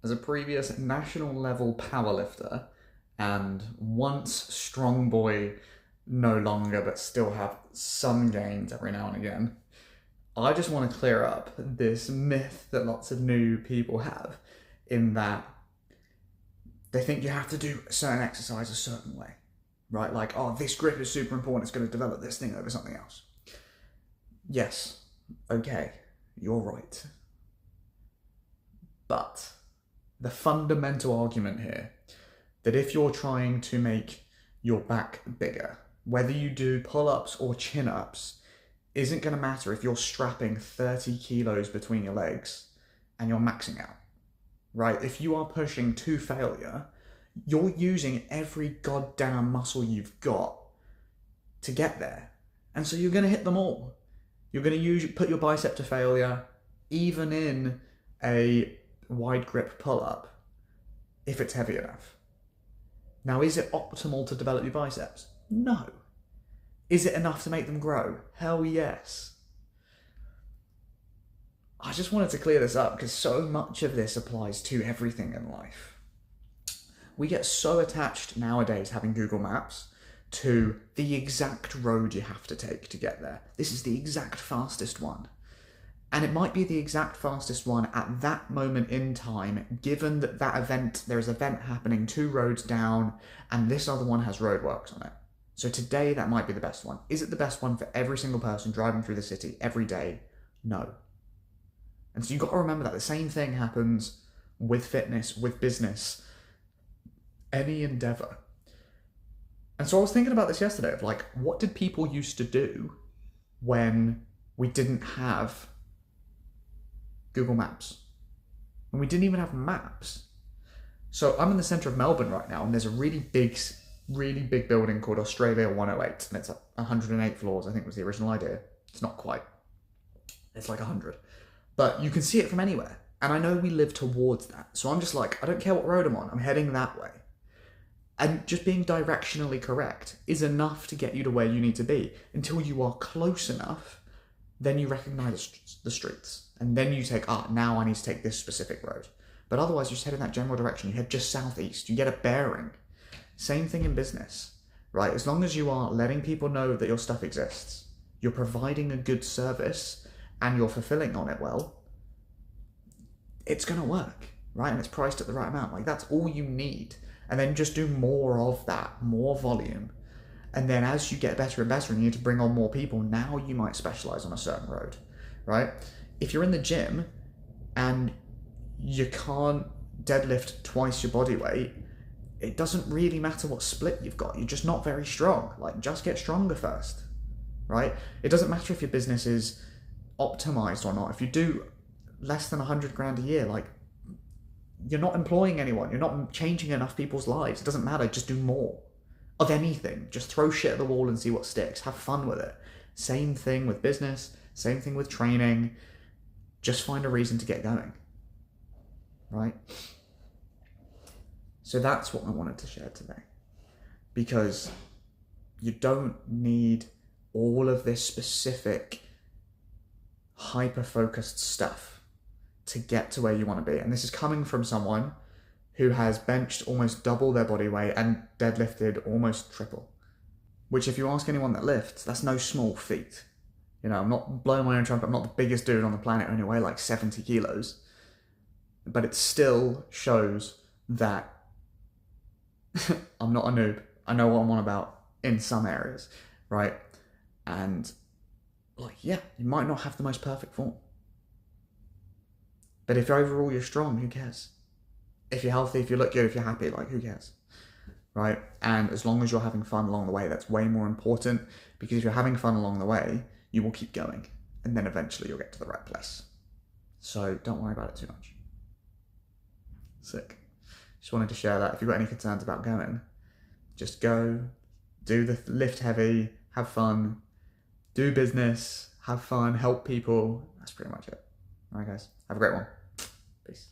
as a previous national level powerlifter and once strong boy, no longer, but still have some gains every now and again, I just want to clear up this myth that lots of new people have, in that they think you have to do a certain exercise a certain way, right? Like, oh, this grip is super important, it's going to develop this thing over something else. Yes, okay, you're right. But the fundamental argument here, that if you're trying to make your back bigger, whether you do pull-ups or chin-ups, isn't going to matter if you're strapping 30 kilos between your legs and you're maxing out, right? If you are pushing to failure, you're using every goddamn muscle you've got to get there. And so you're going to hit them all. You're going to put your bicep to failure, even in a wide grip pull-up, if it's heavy enough. Now, is it optimal to develop your biceps? No. Is it enough to make them grow? Hell yes. I just wanted to clear this up because so much of this applies to everything in life. We get so attached nowadays, having Google Maps, to the exact road you have to take to get there. This is the exact fastest one. And it might be the exact fastest one at that moment in time, given that there's an event happening 2 roads down, and this other one has roadworks on it. So today, that might be the best one. Is it the best one for every single person driving through the city every day? No. And so you've got to remember that the same thing happens with fitness, with business, any endeavor. And so I was thinking about this yesterday, of like, what did people used to do when we didn't have Google Maps? When we didn't even have maps. So I'm in the centre of Melbourne right now, and there's a really big building called Australia 108, and it's 108 floors, I think was the original idea. It's not quite. It's like 100. But you can see it from anywhere. And I know we live towards that. So I'm just like, I don't care what road I'm on, I'm heading that way. And just being directionally correct is enough to get you to where you need to be. Until you are close enough, then you recognise the streets. And then you take, now I need to take this specific road. But otherwise, you just head in that general direction. You head just southeast. You get a bearing. Same thing in business, right? As long as you are letting people know that your stuff exists, you're providing a good service, and you're fulfilling on it well, it's going to work, right? And it's priced at the right amount. Like, that's all you need. And then just do more of that, more volume. And then as you get better and better and you need to bring on more people, now you might specialize on a certain road, right? If you're in the gym and you can't deadlift twice your body weight, it doesn't really matter what split you've got. You're just not very strong. Like, just get stronger first, right? It doesn't matter if your business is optimized or not. If you do less than 100 grand a year, like, you're not employing anyone. You're not changing enough people's lives. It doesn't matter. Just do more of anything. Just throw shit at the wall and see what sticks. Have fun with it. Same thing with business. Same thing with training. Just find a reason to get going, right? So that's what I wanted to share today, because you don't need all of this specific hyper-focused stuff to get to where you want to be. And this is coming from someone who has benched almost double their body weight and deadlifted almost triple, which, if you ask anyone that lifts, that's no small feat. You know, I'm not blowing my own trumpet. I'm not the biggest dude on the planet. I only weigh like 70 kilos. But it still shows that I'm not a noob. I know what I'm on about in some areas, right? And like, yeah, you might not have the most perfect form. But if overall you're strong, who cares? If you're healthy, if you look good, if you're happy, like, who cares? Right? And as long as you're having fun along the way, that's way more important, because if you're having fun along the way, you will keep going, and then eventually you'll get to the right place. So don't worry about it too much. Sick. Just wanted to share that. If you've got any concerns about going, just go, do the lift heavy, have fun, do business, have fun, help people. That's pretty much it. All right, guys. Have a great one. Peace.